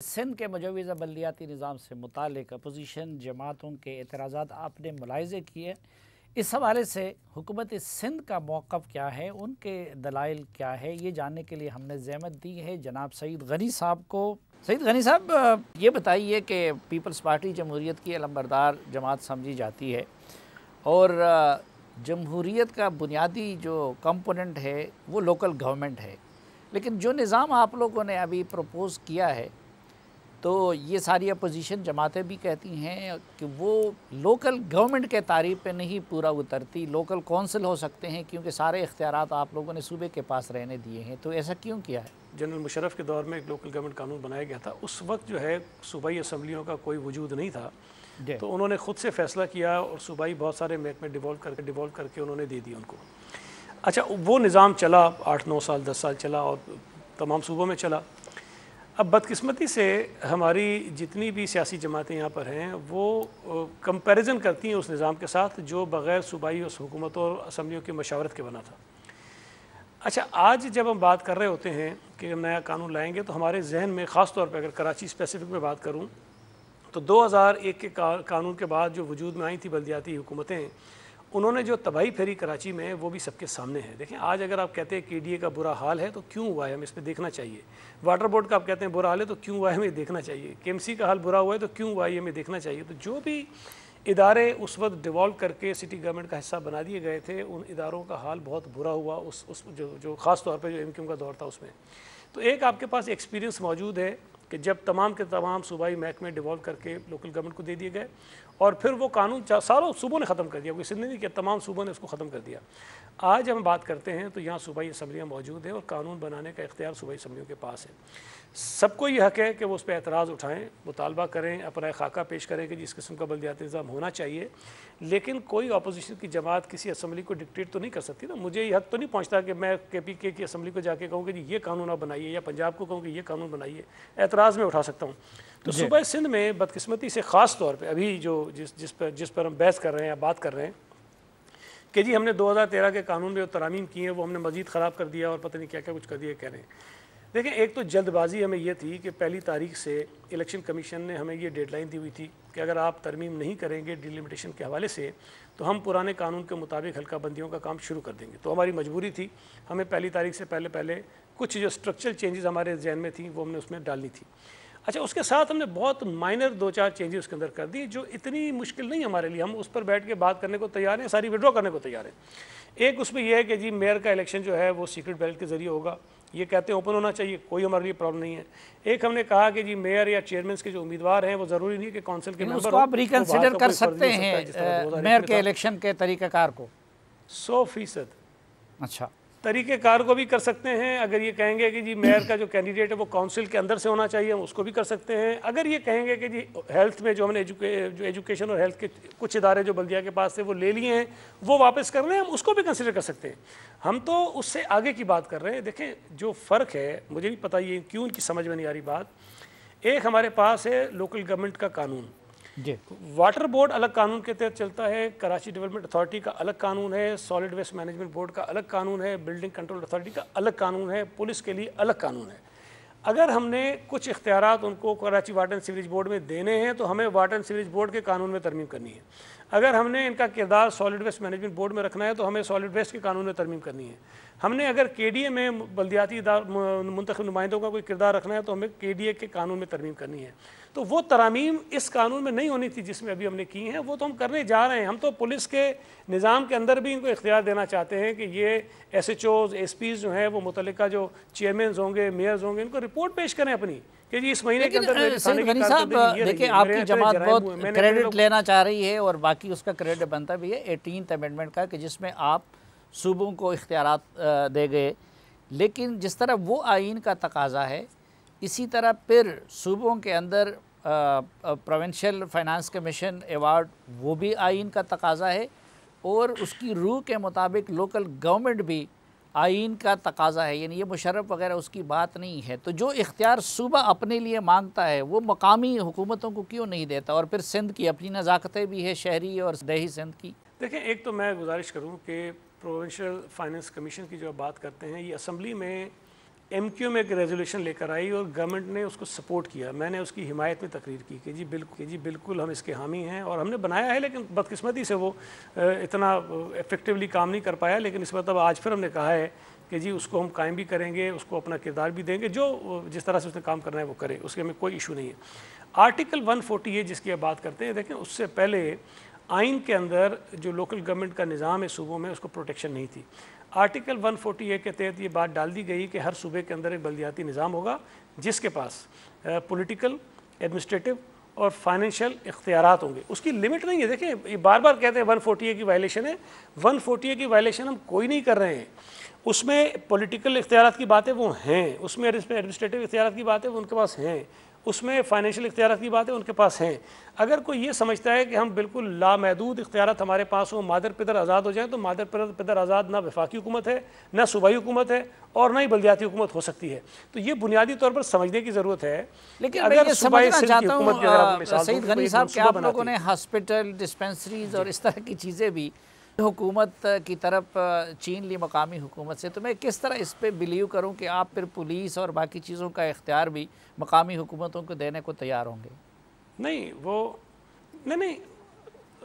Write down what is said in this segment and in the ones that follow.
सिंध के मुजवज़ा बल्दियाती निज़ाम से मुतालिक अपोजिशन जमातों के एतराज़ात आपने मुलाहिज़े किए। इस हवाले से हुकूमत सिंध का मौक़िफ़ क्या है, उनके दलाइल क्या है, ये जानने के लिए हमने ज़हमत दी है जनाब सईद गनी साहब को। सईद गनी साहब, ये बताइए कि पीपल्स पार्टी जमहूरियत की अलंबरदार जमात समझी जाती है और जमहूरियत का बुनियादी जो कंपोनेंट है वो लोकल गवर्नमेंट है, लेकिन जो निज़ाम आप लोगों ने अभी प्रपोज़ किया है तो ये सारी अपोजिशन जमातें भी कहती हैं कि वो लोकल गवर्नमेंट के तारीफ़ पे नहीं पूरा उतरती, लोकल कौंसिल हो सकते हैं क्योंकि सारे इख्तियारात आप लोगों ने सूबे के पास रहने दिए हैं। तो ऐसा क्यों किया है? जनरल मुशर्रफ के दौर में एक लोकल गवर्नमेंट कानून बनाया गया था। उस वक्त जो है सूबाई असम्बलियों का कोई वजूद नहीं था, तो उन्होंने ख़ुद से फ़ैसला किया और सूबाई बहुत सारे महकमे डिवॉल्व करके उन्होंने दे दिए उनको। अच्छा, वो निज़ाम चला 8-9 साल 10 साल चला और तमाम सूबों में चला। अब बदकिस्मती से हमारी जितनी भी सियासी जमातें यहाँ पर हैं वो कंपैरिजन करती हैं उस निज़ाम के साथ जो बग़ैर सूबाई हुकूमतों और असम्बलियों की मशावरत के बना था। अच्छा, आज जब हम बात कर रहे होते हैं कि हम नया कानून लाएंगे तो हमारे जहन में ख़ास तौर पर अगर कराची स्पेसिफिक में बात करूँ तो 2001 के कानून के बाद जो वजूद में आई थी बल्दियाती हुकूमतें, उन्होंने जो तबाही फेरी कराची में वो भी सबके सामने है। देखें, आज अगर आप कहते हैं KDA का बुरा हाल है तो क्यों हुआ है, हमें इस पर देखना चाहिए। वाटर बोर्ड का आप कहते हैं बुरा हाल है तो क्यों हुआ है, हमें देखना चाहिए। KMC का हाल बुरा हुआ है तो क्यों हुआ है, हमें देखना चाहिए। तो जो भी इदारे उस वक्त डिवॉल्व करके सिटी गवर्नमेंट का हिस्सा बना दिए गए थे, उन इदारों का हाल बहुत बुरा हुआ उस जो ख़ास तौर पर जो MQM का दौर था उसमें। तो एक आपके पास एक्सपीरियंस मौजूद है कि जब तमाम के तमाम सूबाई महकमे डिवॉल्व करके लोकल गवर्नमेंट को दे दिए गए और फिर वो कानून सारों सूबों ने ख़त्म कर दिया, कोई सिंध नहीं किया, तमाम सूबों ने उसको ख़त्म कर दिया। आज हम बात करते हैं तो यहाँ सूबाई असम्बलियाँ मौजूद हैं और कानून बनाने का इख्तियार सूबाई असम्बलियों के पास है। सबको ये हक़ है कि वो उस पर एतराज़ उठाएँ, मुतालबा करें, अपना खाका पेश करें कि जिस किस्म का बल्दियाती निज़ाम होना चाहिए, लेकिन कोई अपोजिशन की जमात किसी असम्बली को डिक्टेट तो नहीं कर सकती ना। मुझे ये हक़ तो नहीं पहुँचता कि मैं KPK की असम्बली को जाके कहूँ कि जी ये कानून आप बनाइए, या पंजाब को कहूँ कि ये कानून बनाइए। एतराज़ में उठा सकता हूँ। तो सूबा सिंध में बदकिस्मती से ख़ास तौर पर अभी जो जिस पर हम बहस कर रहे हैं या बात कर रहे हैं कि जी हमने 2013 के कानून में जो तरामीम की हैं वो हमने मज़ीद ख़राब कर दिया और पता नहीं क्या क्या कुछ कर दिया कह रहे हैं। देखें, एक तो जल्दबाजी हमें ये थी कि पहली तारीख से इलेक्शन कमीशन ने हमें ये डेडलाइन दी हुई थी कि अगर आप तरमीम नहीं करेंगे डिलिमिटेशन के हवाले से तो हम पुराने कानून के मुताबिक हल्का बंदियों का काम शुरू कर देंगे। तो हमारी मजबूरी थी, हमें पहली तारीख से पहले कुछ जो स्ट्रक्चरल चेंजेस हमारे जहन में थी वो हमने उसमें डालनी थी। अच्छा, उसके साथ हमने बहुत माइनर 2-4 चेंजेस उसके अंदर कर दिए जो इतनी मुश्किल नहीं हमारे लिए, हम उस पर बैठ के बात करने को तैयार हैं, सारी विड्रॉ करने को तैयार हैं। एक उसमें यह है कि जी मेयर का इलेक्शन जो है वो सीक्रेट बैलेट के ज़रिए होगा, ये कहते हैं ओपन होना चाहिए, कोई हमारे लिए प्रॉब्लम नहीं है। एक हमने कहा कि जी मेयर या चेयरमैन के जो उम्मीदवार हैं वो ज़रूरी नहीं कि काउंसिल के मेंबर आप रिकंसिडर कर सकते हैं मेयर के इलेक्शन के तरीक़ाकार को 100%। अच्छा, तरीक़ेकार को भी कर सकते हैं। अगर ये कहेंगे कि जी मेयर का जो कैंडिडेट है वो काउंसिल के अंदर से होना चाहिए, हम उसको भी कर सकते हैं। अगर ये कहेंगे कि जी हेल्थ में जो हमने जो एजुकेशन और हेल्थ के कुछ इदारे जो बल्दिया के पास से वो ले लिए हैं वो वापस कर रहे हैं, हम उसको भी कंसिडर कर सकते हैं। हम तो उससे आगे की बात कर रहे हैं। देखें, जो फ़र्क है मुझे नहीं पता ये क्यों इनकी समझ में नहीं आ रही बात। एक हमारे पास है लोकल गवर्नमेंट का कानून, वाटर बोर्ड अलग कानून के तहत चलता है, कराची डेवलपमेंट अथॉरिटी का अलग कानून है, सॉलिड वेस्ट मैनेजमेंट बोर्ड का अलग कानून है, बिल्डिंग कंट्रोल अथॉरिटी का अलग कानून है, पुलिस के लिए अलग कानून है। अगर हमने कुछ इख्तियारात उनको Karachi water and sewerage board में देने हैं तो हमें वाटर एंड सीवरेज बोर्ड के कानून में तरमीम करनी है। अगर हमने इनका किरदार सॉलिड वेस्ट मैनेजमेंट बोर्ड में रखना है तो हमें सॉलिड वेस्ट के कानून में तरमीम करनी है। हमने अगर KDA में बल्दियाती मुंतखब नुमाइंदों का कोई किरदार रखना है तो हमें KDA के कानून में तरमीम करनी है। तो वो तरामीम इस कानून में नहीं होनी थी जिसमें अभी हमने की हैं, वो तो हम करने जा रहे हैं। हम तो पुलिस के निज़ाम के अंदर भी इनको इख्तियार देना चाहते हैं कि ये SHOs SPs जो हैं वो मुतल्लिका जो चेयरमैन होंगे, मेयर्स होंगे, इनको रिपोर्ट पेश करें अपनी कि जी इस महीने के अंदर। देखिए, आपकी जमात बहुत क्रेडिट लेना चाह रही है और बाकी उसका क्रेडिट बनता भी है 18th अमेंडमेंट का कि जिसमें आप सूबों को इख्तियारात दे गए, लेकिन जिस तरह वो आइन का तकाजा है इसी तरह फिर सूबों के अंदर प्रोविंशियल फाइनेंस कमीशन अवार्ड वो भी आइन का तकाजा है और उसकी रूह के मुताबिक लोकल गवर्नमेंट भी आइन का तकाजा है, यानी ये मुशर्रफ वगैरह उसकी बात नहीं है। तो जो इख्तियार सूबा अपने लिए मांगता है वो मकामी हुकूमतों को क्यों नहीं देता? और फिर सिंध की अपनी नज़ाकतें भी है, शहरी और दही सिंध की। देखें, एक तो मैं गुजारिश करूँ कि प्रोविंशियल फाइनेंस कमीशन की जो बात करते हैं ये असम्बली में MQ में एक रेजोल्यूशन लेकर आई और गवर्नमेंट ने उसको सपोर्ट किया। मैंने उसकी हिमायत में तकरीर की कि जी बिल्कुल हम इसके हामी हैं और हमने बनाया है, लेकिन बदकिस्मती से वो इतना इफेक्टिवली काम नहीं कर पाया। लेकिन इस मतलब आज फिर हमने कहा है कि जी उसको हम कायम भी करेंगे, उसको अपना किरदार भी देंगे, जो जिस तरह से उसने काम करना है वो करे, उसके में कोई इशू नहीं है। आर्टिकल 148 जिसकी आप बात करते हैं, देखें उससे पहले आइन के अंदर जो लोकल गवर्नमेंट का निज़ाम है सूबों में, उसको प्रोटेक्शन नहीं थी। आर्टिकल 148 के तहत ये बात डाल दी गई कि हर सूबे के अंदर एक बल्दियाती निज़ाम होगा जिसके पास पॉलिटिकल, एडमिनिस्ट्रेटिव और फाइनेंशियल इख्तियारात होंगे। उसकी लिमिट नहीं है। देखिए ये बार बार कहते हैं 148 की वायलेशन है, 148 की वायलेशन हम कोई नहीं कर रहे हैं। उसमें पॉलिटिकल इख्तियारात की बातें वो हैं, उसमें एडमिनिस्ट्रेटिव इख्तियारात की बातें वो उनके पास हैं, उसमें फाइनेंशियल इख्तियारात की बातें उनके पास हैं। अगर कोई ये समझता है कि हम बिल्कुल लामहदूद इख्तियारात हमारे पास हो, मादर पिदर आज़ाद हो जाए, तो मादर पिदर आज़ाद ना वफाकी हुकूमत है, ना सूबाई हुकूमत है और ना ही बल्दियाती हुकूमत हो सकती है। तो ये बुनियादी तौर पर समझने की ज़रूरत है। लेकिन अगर समझना चाहता हूँ सईद गनी साहब कि आप लोगों ने हॉस्पिटल, डिस्पेंसरीज और इस तरह की चीज़ें भी हुकूमत की तरफ छीन ली मकामी हुकूमत से, तो मैं किस तरह इस पे बिलीव करूं कि आप फिर पुलिस और बाकी चीज़ों का इख्तियार भी मकामी हुकूमतों को देने को तैयार होंगे? नहीं, वो नहीं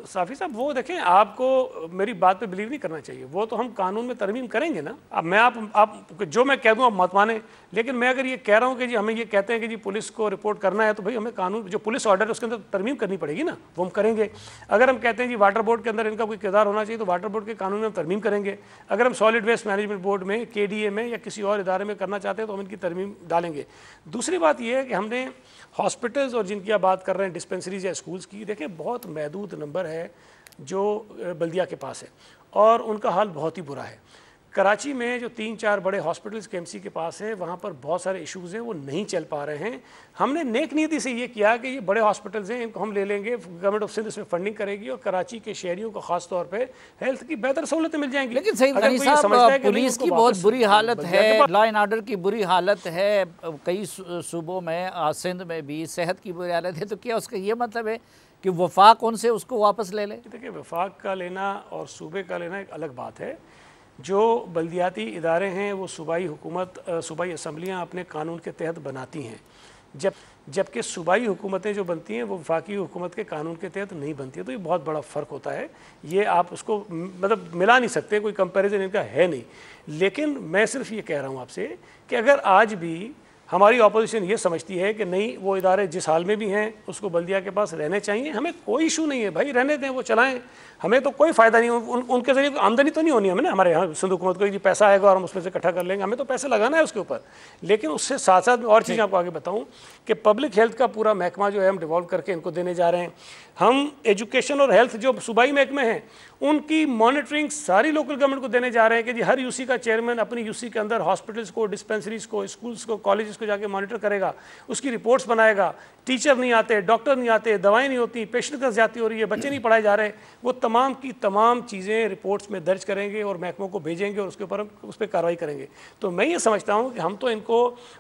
साफ़ी साहब, वो देखें, आपको मेरी बात पे बिलीव नहीं करना चाहिए। वो तो हम कानून में तरमीम करेंगे ना। अब मैं आप जो मैं कह दूँ आप मत माने, लेकिन मैं अगर ये कह रहा हूँ कि जी हमें ये कहते हैं कि जी पुलिस को रिपोर्ट करना है, तो भाई हमें कानून जो पुलिस ऑर्डर है उसके अंदर तरमीम करनी पड़ेगी ना, वो हम करेंगे। अगर हम कहते हैं जी वाटर बोर्ड के अंदर इनका कोई किरदार होना चाहिए, तो वाटर बोर्ड के कानून में हम तरमीम करेंगे। अगर हम सॉलिड वेस्ट मैनेजमेंट बोर्ड में, KDA में या किसी और इदारे में करना चाहते हैं तो हम इनकी तरमीम डालेंगे। दूसरी बात यह है कि हमने हॉस्पिटल्स और जिनकी आप बात कर रहे हैं डिस्पेंसरीज या स्कूल्स की, देखें बहुत महदूद नंबर है जो बल्दिया के पास है और उनका हाल बहुत ही बुरा है। कराची में जो 3-4 बड़े हॉस्पिटल्स KMC के पास है, वहाँ पर बहुत सारे इश्यूज़ हैं, वो नहीं चल पा रहे हैं। हमने नेक नीति से ये किया कि ये बड़े हॉस्पिटल्स हैं, इनको हम ले लेंगे, गवर्नमेंट ऑफ सिंध इसमें फंडिंग करेगी और कराची के शहरियों को खास तौर पे हेल्थ की बेहतर सहूलतें मिल जाएंगी। लेकिन सईद गनी साहब, पुलिस की बहुत बुरी हालत है, लॉ एंड ऑर्डर की बुरी हालत है कई सूबों में, सिंध में भी सेहत की बुरी हालत है, तो क्या उसका ये मतलब है कि वफाक उनसे उसको वापस ले ले? देखिए, वफाक का लेना और सूबे का लेना एक अलग बात है। जो बल्दियाती इदारे हैं वो सूबाई हुकूमत, सूबाई असम्बलियाँ अपने कानून के तहत बनाती हैं, जबकि सूबाई हुकूमतें जो बनती हैं वो वफाकी हुकूमत के कानून के तहत नहीं बनती है। तो ये बहुत बड़ा फ़र्क होता है, ये आप उसको मतलब मिला नहीं सकते, कोई कंपैरिजन इनका है नहीं। लेकिन मैं सिर्फ ये कह रहा हूँ आपसे कि अगर आज भी हमारी अपोजिशन ये समझती है कि नहीं, वो इदारे जिस हाल में भी हैं उसको बल्दिया के पास रहने चाहिए, हमें कोई इशू नहीं है, भाई रहने दें, वो चलाएं, हमें तो कोई फ़ायदा नहीं। उनके ज़रिए आमदनी तो नहीं होनी हमें ना, हमारे यहाँ सिंध हुकूमत को पैसा आएगा और हम उसमें से इकट्ठा कर लेंगे, हमें तो पैसे लगाना है उसके ऊपर। लेकिन उससे साथ साथ मैं और चीज़ आपको आगे बताऊँ कि पब्लिक हेल्थ का पूरा महकमा जो है हम डिवॉल्व करके इनको देने जा रहे हैं। हम एजुकेशन और हेल्थ जो सूबाई महकमे हैं उनकी मॉनिटरिंग सारी लोकल गवर्नमेंट को देने जा रहे हैं कि जी हर UC का चेयरमैन अपनी UC के अंदर हॉस्पिटल्स को, डिस्पेंसरीज को, स्कूल्स को, कॉलेजेस को जाके मॉनिटर करेगा, उसकी रिपोर्ट्स बनाएगा। टीचर नहीं आते, डॉक्टर नहीं आते, दवाएं नहीं होती, पेशेंट का ज़्यादती हो रही है, बच्चे नहीं पढ़ाए जा रहे, वो तमाम की तमाम चीज़ें रिपोर्ट्स में दर्ज करेंगे और महकमों को भेजेंगे और उसके ऊपर उस पर कार्रवाई करेंगे। तो मैं ये समझता हूँ कि हम तो इनको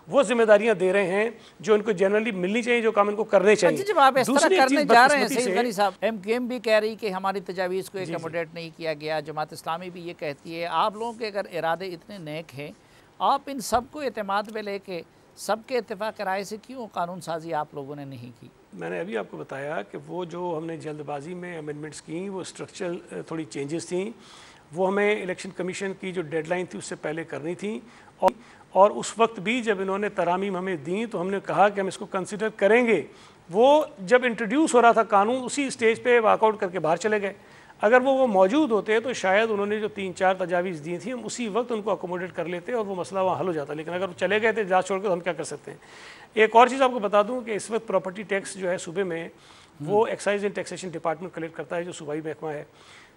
वो जिम्मेदारियाँ दे रहे हैं जो इनको जनरली मिलनी चाहिए, जो काम इनको करने चाहिए। जब आप इस तरह करने जा रहे हैं सईद गनी साहब, MQM भी कह रही कि हमारी तजावीज़ को एकमोडेट नहीं किया गया, जमात इस्लामी भी ये कहती है। आप लोगों के अगर इरादे इतने नेक हैं, आप इन सब को एतमाद में लेके सबके इत्तेफाक राय से क्यों कानून साजी आप लोगों ने नहीं की? मैंने अभी आपको बताया कि वो जो हमने जल्दबाजी में अमेंडमेंट्स की, वो स्ट्रक्चरल थोड़ी चेंजेस थी, वो हमें इलेक्शन कमीशन की जो डेडलाइन थी उससे पहले करनी थी। और उस वक्त भी जब इन्होंने तरामीम हमें दी तो हमने कहा कि हम इसको कंसिडर करेंगे। वो जब इंट्रोड्यूस हो रहा था कानून, उसी स्टेज पे वॉकआउट करके बाहर चले गए। अगर वो मौजूद होते तो शायद उन्होंने जो 3-4 तजावीज़ दी थी हम उसी वक्त उनको अकोमोडेट कर लेते और वो मसला वहाँ हल हो जाता। लेकिन अगर वो चले गए थे इजाज़त छोड़ कर, तो हम क्या कर सकते हैं। एक और चीज़ आपको बता दूँ कि इस वक्त प्रॉपर्टी टैक्स जो है सूबे में, वो excise and taxation department collect करता है, जो सूबाई महकमा है।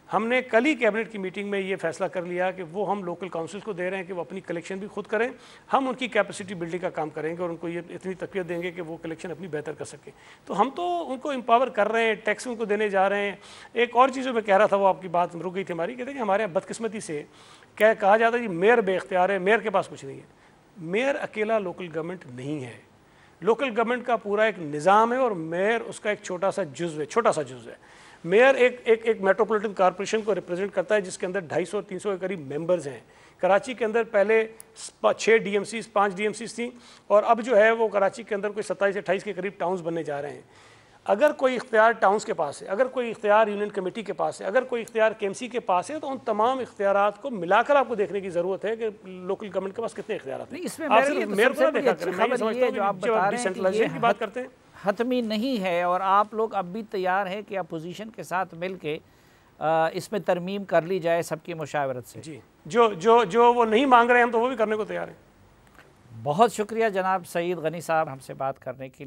हमने कल ही कैबिनेट की मीटिंग में ये फैसला कर लिया कि वो हम लोकल काउंसिल्स को दे रहे हैं कि वो अपनी कलेक्शन भी खुद करें, हम उनकी कैपेसिटी बिल्डिंग का काम करेंगे और उनको ये इतनी तकवीत देंगे कि वो कलेक्शन अपनी बेहतर कर सकें। तो हम तो उनको एम्पावर कर रहे हैं, टैक्स उनको देने जा रहे हैं। एक और चीज़ जो मैं कह रहा था, वो आपकी बात रुक गई थी हमारी, कहते हैं कि हमारे यहाँ बदकिस्मती से क्या कहा जाता है जी मेयर बेख्तियार है, मेयर के पास कुछ नहीं है। मेयर अकेला लोकल गवर्नमेंट नहीं है, लोकल गवर्नमेंट का पूरा एक निज़ाम है और मेयर उसका एक छोटा सा जुज़ है, छोटा सा जुज़ है। मेयर एक मेट्रोपॉलिटन कॉरपोरेशन को रिप्रेजेंट करता है जिसके अंदर 250 और 300 के करीब मेंबर्स हैं। कराची के अंदर पहले 6 DMCs 5 DMCs थी, और अब जो है वो कराची के अंदर कोई 27 से 28 के करीब टाउन्स बनने जा रहे हैं। अगर कोई इख्तियार टाउन्स के पास है, अगर कोई इख्तियार यूनियन कमेटी के पास है, अगर कोई इख्तियार KMC के पास है, तो उन तमाम इख्तियारात को मिलाकर आपको देखने की ज़रूरत है कि लोकल गवर्नमेंट के पास कितने इख्तियारात हैं। इसमें मेरे लिए तो सबसे बड़ी अच्छी खबर ये है जो आप बता रहे हैं कि ये की बात करते हैं, हतमी नहीं है, और आप लोग अब भी तैयार हैं कि अपोजिशन के साथ मिल के इसमें तरमीम कर ली जाए सबकी मुशावरत से। जी, जो वो नहीं मांग रहे हैं हम तो वो भी करने को तैयार हैं। बहुत शुक्रिया जनाब सईद गनी साहब हमसे बात करने के लिए।